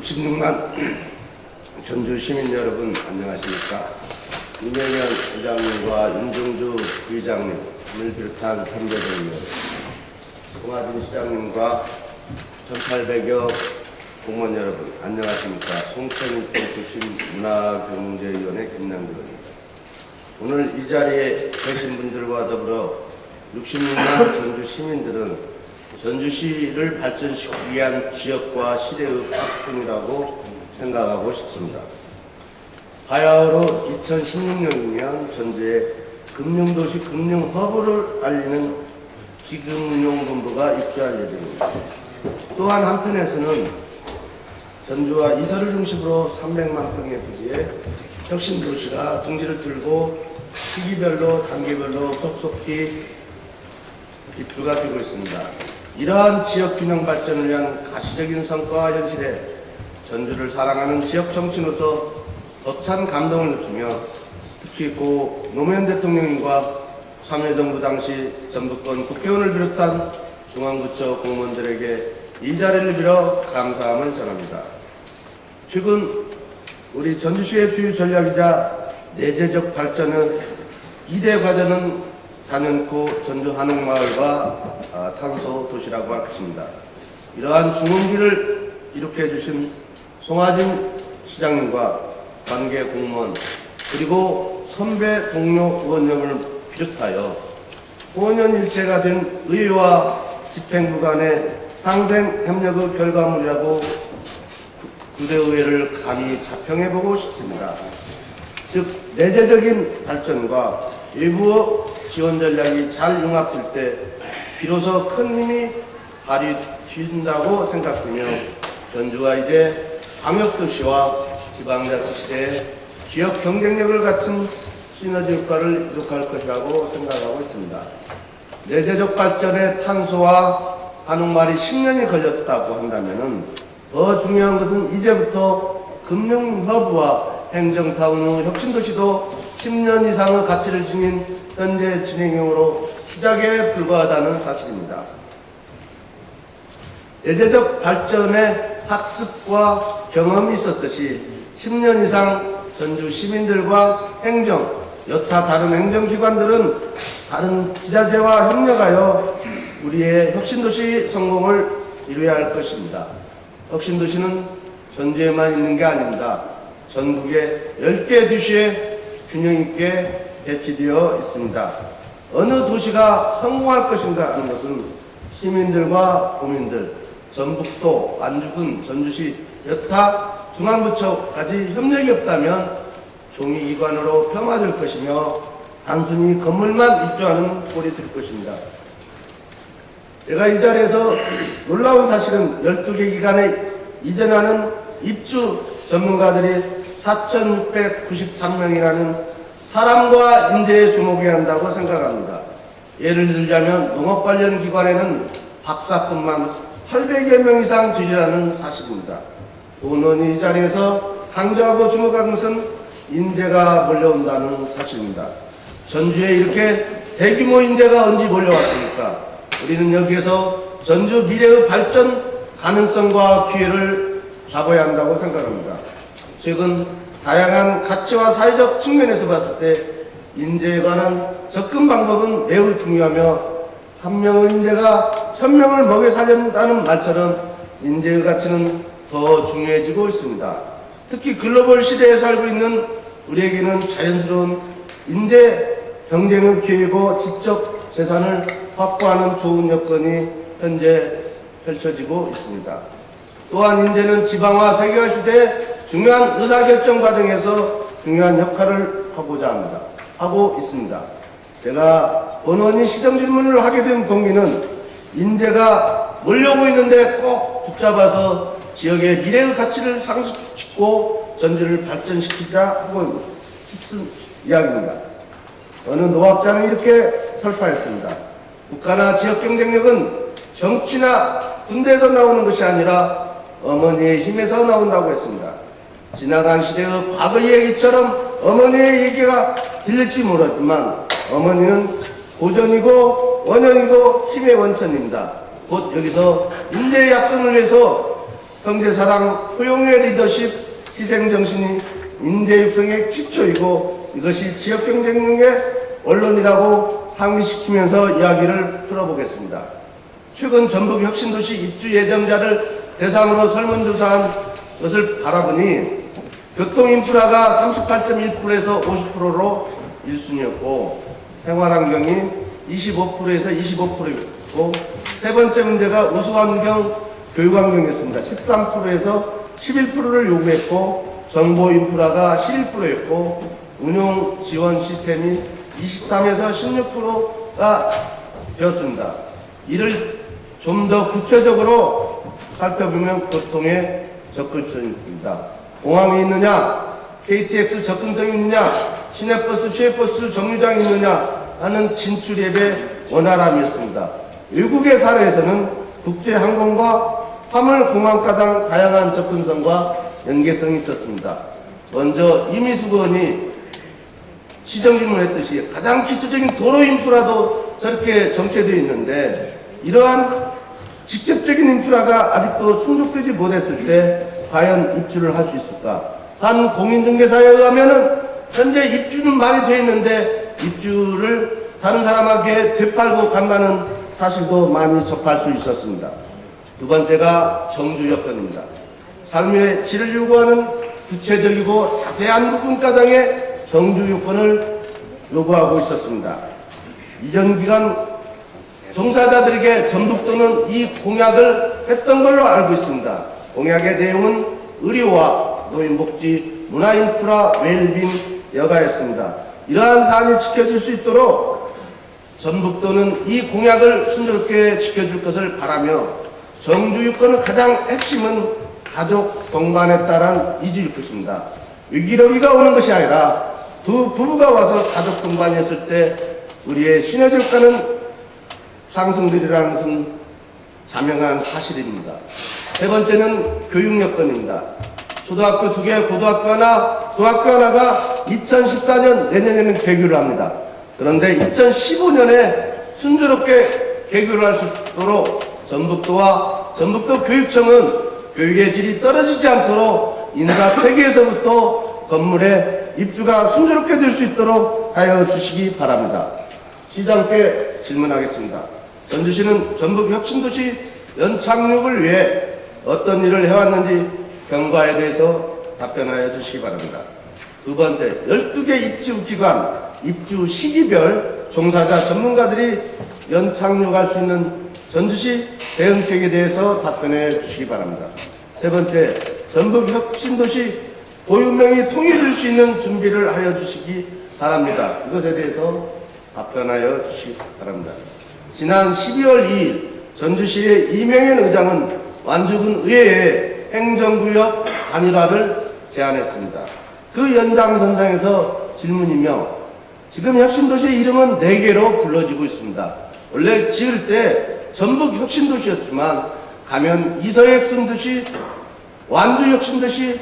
66만 전주 시민 여러분 안녕하십니까. 이명현 회장님과 윤종주 부의장님을 비롯한 선배들이요, 송하진 시장님과 1800여 공무원 여러분 안녕하십니까. 송천일동 출신 문화경제위원회 김남규입니다. 오늘 이 자리에 계신 분들과 더불어 66만 전주 시민들은 전주시를 발전시키기 위한 지역과 시대의 파수꾼이라고 생각하고 싶습니다. 바야흐로 2016년이면 전주에 금융도시 금융허브를 알리는 기금융본부가 입주할 예정입니다. 또한 한편에서는 전주와 이서를 중심으로 300만 평의 부지에 혁신도시가 둥지를 들고 시기별로 단계별로 속속히 입주가 되고 있습니다. 이러한 지역 균형 발전을 위한 가시적인 성과와 현실에 전주를 사랑하는 지역 정치인으로서 벅찬 감동을 느끼며, 특히 고 노무현 대통령님과 참여정부 당시 전북권 국회의원을 비롯한 중앙부처 공무원들에게 이 자리를 빌어 감사함을 전합니다. 최근 우리 전주시의 주요 전략이자 내재적 발전의 2대 과제는 단연코 전주 한옥마을과 탄소 도시라고 할 것입니다. 이러한 중흥기를 이룩해 주신 송하진 시장님과 관계 공무원 그리고 선배 동료 의원님을 비롯하여 5년 일체가 된 의회와 집행부 간의 상생 협력의 결과물이라고 구대의회를 감히 자평해보고 싶습니다. 즉 내재적인 발전과 일부의 지원 전략이 잘 융합될 때 비로소 큰 힘이 발휘된다고 생각되며, 전주가 이제 광역도시와 지방자치시대의 지역 경쟁력을 갖춘 시너지 효과를 이룩할 것이라고 생각하고 있습니다. 내재적 발전의 탄소와 한옥마을이 10년이 걸렸다고 한다면 더 중요한 것은 이제부터 금융허브와 행정타운의 혁신도시도 10년 이상의 가치를 지닌 현재 진행형으로 시작에 불과하다는 사실입니다. 내재적 발전에 학습과 경험이 있었듯이 10년 이상 전주 시민들과 행정, 여타 다른 행정기관들은 다른 지자체와 협력하여 우리의 혁신도시 성공을 이루어야 할 것입니다. 혁신도시는 전주에만 있는 게 아닙니다. 전국의 10개 도시에 균형 있게 배치되어 있습니다. 어느 도시가 성공할 것인가 하는 것은 시민들과 도민들, 전북도, 안주군, 전주시, 여타 중앙부처까지 협력이 없다면 종이기관으로 폄하될 것이며 단순히 건물만 입주하는 꼴이 될 것입니다. 제가 이 자리에서 놀라운 사실은 12개 기관에 이전하는 입주 전문가들이 4,693명이라는 사람과 인재에 주목해야 한다고 생각합니다. 예를 들자면 농업 관련 기관에는 박사뿐만 800여 명 이상 되리라는 사실입니다. 오늘 이 자리에서 강조하고 주목한 것은 인재가 몰려온다는 사실입니다. 전주에 이렇게 대규모 인재가 언제 몰려왔습니까? 우리는 여기에서 전주 미래의 발전 가능성과 기회를 잡아야 한다고 생각합니다. 최근 다양한 가치와 사회적 측면에서 봤을 때 인재에 관한 접근 방법은 매우 중요하며, 한 명의 인재가 1000명을 먹여 살린다는 말처럼 인재의 가치는 더 중요해지고 있습니다. 특히 글로벌 시대에 살고 있는 우리에게는 자연스러운 인재 경쟁의 기회고 지적 재산을 확보하는 좋은 여건이 현재 펼쳐지고 있습니다. 또한 인재는 지방화 세계화 시대에 중요한 의사결정 과정에서 중요한 역할을 하고 있습니다. 제가 번원이 시정 질문을 하게 된 동기는 인재가 몰려오고 있는데 꼭 붙잡아서 지역의 미래의 가치를 상승시키고 전주를 발전시키자 하고 싶은 이야기입니다. 어느 노학자는 이렇게 설파했습니다. 국가나 지역 경쟁력은 정치나 군대에서 나오는 것이 아니라 어머니의 힘에서 나온다고 했습니다. 지나간 시대의 과거 얘기처럼 어머니의 얘기가 들릴지 모르지만 어머니는 고전이고 원형이고 힘의 원천입니다. 곧 여기서 인재의 약성을 위해서 형제사랑, 포용의 리더십, 희생정신이 인재 육성의 기초이고 이것이 지역경쟁력의 원론이라고 상기시키면서 이야기를 풀어보겠습니다. 최근 전북 혁신도시 입주 예정자를 대상으로 설문조사한 것을 바라보니 교통인프라가 38.1%에서 50%로 1순위였고 생활환경이 25%에서 25%였고 세 번째 문제가 우수환경, 교육환경이었습니다. 13%에서 11%를 요구했고 정보인프라가 11%였고 운용지원 시스템이 23에서 16%가 되었습니다. 이를 좀 더 구체적으로 살펴보면 교통의 접근성입니다. 공항이 있느냐, KTX 접근성이 있느냐, 시내버스, 시외버스 정류장이 있느냐 하는 진출예배 원활함이었습니다. 외국의 사례에서는 국제항공과 화물공항가장 다양한 접근성과 연계성이 있었습니다. 먼저 이미숙 의원이 시정질문했듯이 가장 기초적인 도로 인프라도 저렇게 정체되어 있는데 이러한 직접적인 인프라가 아직도 충족되지 못했을 때 과연 입주를 할 수 있을까? 한 공인중개사에 의하면은 현재 입주는 많이 되어 있는데 입주를 다른 사람에게 되팔고 간다는 사실도 많이 접할 수 있었습니다. 두 번째가 정주 여건입니다. 삶의 질을 요구하는 구체적이고 자세한 부분가량의 정주 요건을 요구하고 있었습니다. 이전 기간 종사자들에게 전북도는 이 공약을 했던 걸로 알고 있습니다. 공약의 내용은 의료와 노인복지, 문화인프라, 웰빙 여가였습니다. 이러한 사안이 지켜질 수 있도록 전북도는 이 공약을 순조롭게 지켜줄 것을 바라며 정주유권의 가장 핵심은 가족 동반에 따른 이주일 것입니다. 위기로기가 오는 것이 아니라 두 부부가 와서 가족 동반이었을 때 우리의 시너지 효과는 상승되리라는 것은 자명한 사실입니다. 세 번째는 교육 여건입니다. 초등학교 2개, 고등학교 하나, 중학교 하나가 2014년 내년에는 개교를 합니다. 그런데 2015년에 순조롭게 개교를 할 수 있도록 전북도와 전북도 교육청은 교육의 질이 떨어지지 않도록 인사 체계에서부터 건물의 입주가 순조롭게 될 수 있도록 하여 주시기 바랍니다. 시장께 질문하겠습니다. 전주시는 전북 혁신도시 연착륙을 위해 어떤 일을 해왔는지 경과에 대해서 답변하여 주시기 바랍니다. 두 번째, 12개 입주기관, 입주 시기별 종사자 전문가들이 연착륙할 수 있는 전주시 대응책에 대해서 답변해 주시기 바랍니다. 세 번째, 전북 혁신도시 고유명이 통일될 수 있는 준비를 하여 주시기 바랍니다. 이것에 대해서 답변하여 주시기 바랍니다. 지난 12월 2일 전주시의 이명현 의장은 완주군 의회에 행정구역 단일화를 제안했습니다. 그 연장선상에서 질문이며 지금 혁신도시의 이름은 4개로 불러지고 있습니다. 원래 지을 때 전북 혁신도시였지만 가면 이서역 혁신도시, 완주 혁신도시,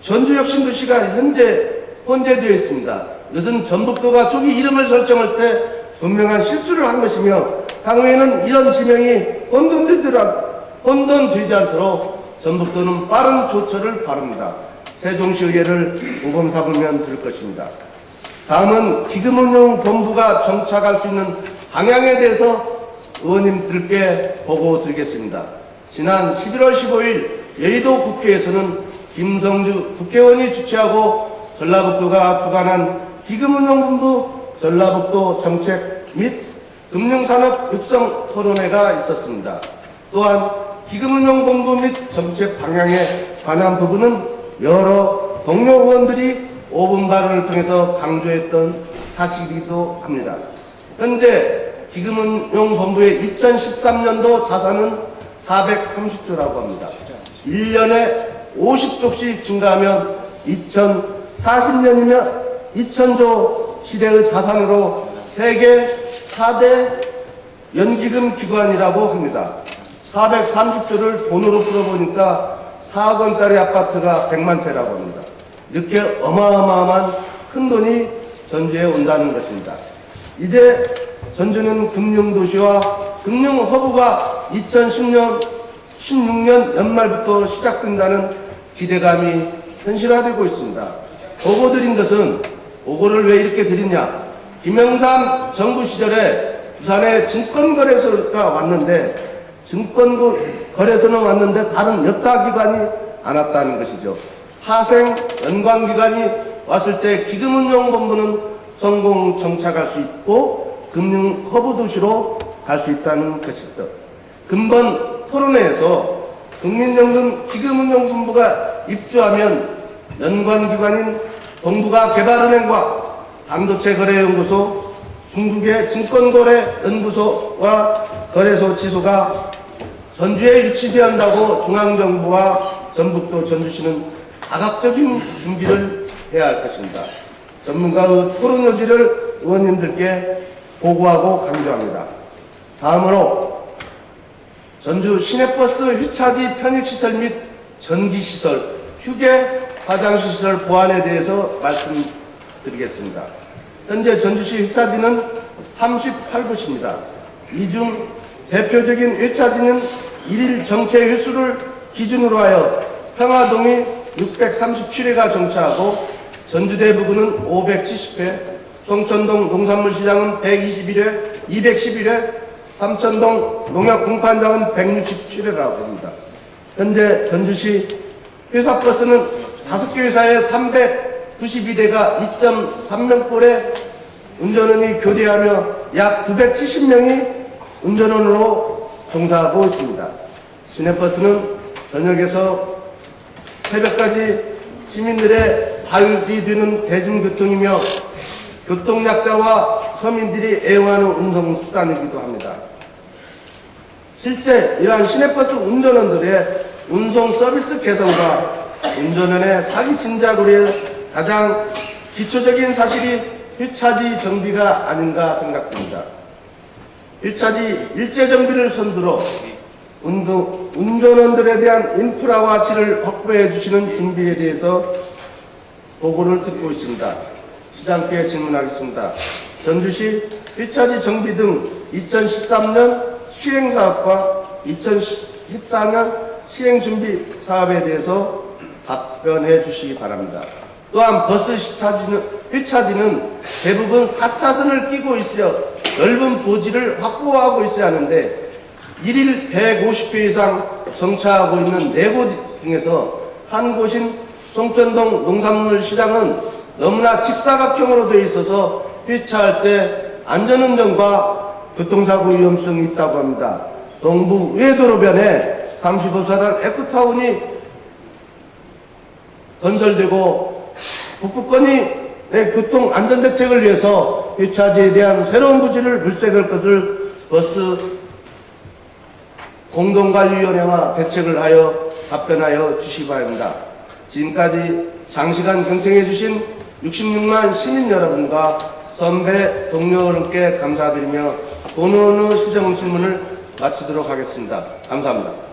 전주 혁신도시가 현재 혼재되어 있습니다. 이것은 전북도가 초기 이름을 설정할 때 분명한 실수를 한 것이며 향후에는 이런 지명이 혼돈되지 않도록 전북도는 빠른 조처를 바랍니다. 세종시의회를 모범삼으면 될 것입니다. 다음은 기금운용본부가 정착할 수 있는 방향에 대해서 의원님들께 보고 드리겠습니다. 지난 11월 15일 여의도 국회에서는 김성주 국회의원이 주최하고 전라북도가 주관한 기금운용본부 전라북도 정책 및 금융산업 육성 토론회가 있었습니다. 또한 기금운용본부 및 정책 방향에 관한 부분은 여러 동료 의원들이 5분 발언을 통해서 강조했던 사실이기도 합니다. 현재 기금운용본부의 2013년도 자산은 430조라고 합니다. 1년에 50조씩 증가하면 2040년이면 2000조 시대의 자산으로 세계 4대 연기금 기관이라고 합니다. 430조를 돈으로 풀어보니까 4억 원짜리 아파트가 100만 채라고 합니다. 이렇게 어마어마한 큰 돈이 전주에 온다는 것입니다. 이제 전주는 금융도시와 금융허브가 2010년 16년 연말부터 시작된다는 기대감이 현실화되고 있습니다. 보고 드린 것은 보고를 왜 이렇게 드리냐? 김영삼 정부 시절에 부산에 증권거래소가 왔는데 증권거래소는 왔는데 다른 여타 기관이 안 왔다는 것이죠. 파생 연관기관이 왔을 때 기금운용본부는 성공 정착할 수 있고 금융 허브 도시로 갈 수 있다는 것이죠. 근본 토론회에서 국민연금 기금운용본부가 입주하면 연관기관인 동북아 개발은행과 반도체거래연구소, 중국의 증권거래연구소와 거래소 지소가 전주에 유치되어야 한다고 중앙정부와 전북도 전주시는 다각적인 준비를 해야 할 것입니다. 전문가의 토론 요지를 의원님들께 보고하고 강조합니다. 다음으로 전주 시내버스 휘차지 편익시설 및 전기시설, 휴게 화장실시설 보완에 대해서 말씀드리겠습니다. 현재 전주시 휘차지는 38곳입니다. 이 중 대표적인 휘차지는 일일 정체 횟수를 기준으로 하여 평화동이 637회가 정차하고 전주대부구는 570회, 송천동 농산물시장은 121회, 211회, 삼천동 농협공판장은 167회라고 합니다. 현재 전주시 회사버스는 5개 회사에 392대가 2.3명꼴의 운전원이 교대하며 약 970명이 운전원으로 종사하고 있습니다. 시내버스는 저녁에서 새벽까지 시민들의 발디디는 대중교통이며 교통약자와 서민들이 애용하는 운송수단이기도 합니다. 실제 이러한 시내버스 운전원들의 운송 서비스 개선과 운전원의 사기 진작으로의 가장 기초적인 사실이 휘차지 정비가 아닌가 생각됩니다. 휘차지 일제 정비를 선두로 운전원들에 대한 인프라와 질을 확보해 주시는 준비에 대해서 보고를 듣고 있습니다. 시장께 질문하겠습니다. 전주시 휘차지 정비 등 2013년 시행사업과 2014년 시행준비 사업에 대해서 답변해 주시기 바랍니다. 또한 버스 휘차지는 대부분 4차선을 끼고 있어 넓은 부지를 확보하고 있어야 하는데 일일 150회 이상 정차하고 있는 4곳 중에서 한 곳인 송천동 농산물시장은 너무나 직사각형으로 되어 있어서 휘차할 때 안전운전과 교통사고 위험성이 있다고 합니다. 동부 외도로변에 35사단 에코타운이 건설되고 북부권의 교통 안전대책을 위해서 휘차지에 대한 새로운 부지를 물색할 것을 버스 공동관리위원회와 대책을 하여 답변하여 주시기 바랍니다. 지금까지 장시간 경청해 주신 66만 시민 여러분과 선배 동료 여러분께 감사드리며 본원의 시정 질문을 마치도록 하겠습니다. 감사합니다.